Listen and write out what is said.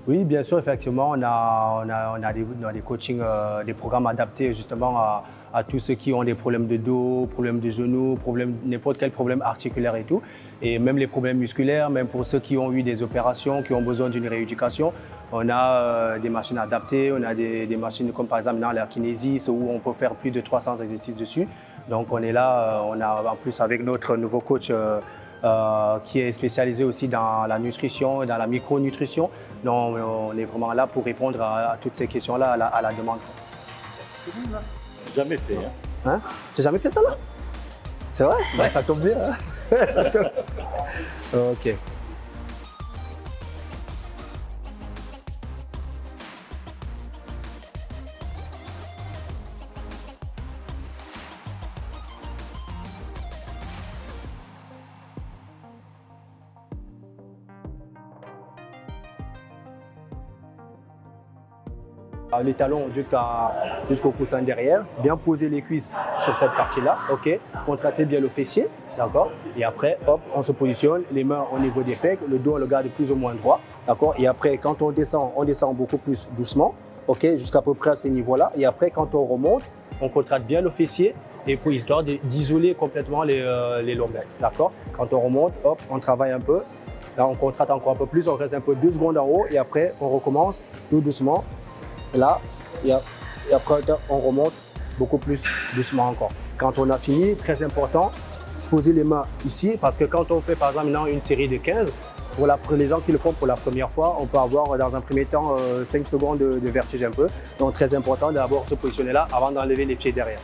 Oui, bien sûr, effectivement, on a des coachings, des programmes adaptés justement à tous ceux qui ont des problèmes de dos, problèmes de genoux, n'importe quel problème articulaire et tout. Et même les problèmes musculaires, même pour ceux qui ont eu des opérations, qui ont besoin d'une rééducation, on a des machines adaptées, on a des machines comme par exemple dans la Kinesis où on peut faire plus de 300 exercices dessus. Donc on est là, on a en plus avec notre nouveau coach qui est spécialisé aussi dans la nutrition et dans la micronutrition. Donc on est vraiment là pour répondre à toutes ces questions-là, à la demande. Jamais fait. Hein. Hein? Tu n'as jamais fait ça là? C'est vrai? Ouais. Bah, ça tombe bien. Hein? Ok. Les talons jusqu'au coussin derrière, bien poser les cuisses sur cette partie-là, ok, contracter bien le fessier, d'accord, et après, hop, on se positionne, les mains au niveau des pecs, le dos on le garde plus ou moins droit, d'accord, et après, quand on descend beaucoup plus doucement, ok, jusqu'à peu près à ces niveaux-là, et après, quand on remonte, on contracte bien le fessier, et puis histoire d'isoler complètement les lombaires, d'accord. Quand on remonte, hop, on travaille un peu, là on contracte encore un peu plus, on reste un peu 2 secondes en haut, et après, on recommence tout doucement. Là, et après, on remonte beaucoup plus doucement encore. Quand on a fini, très important, poser les mains ici, parce que quand on fait par exemple une série de 15, pour les gens qui le font pour la première fois, on peut avoir dans un premier temps 5 secondes de vertige un peu. Donc très important d'abord se positionner là avant d'enlever les pieds derrière.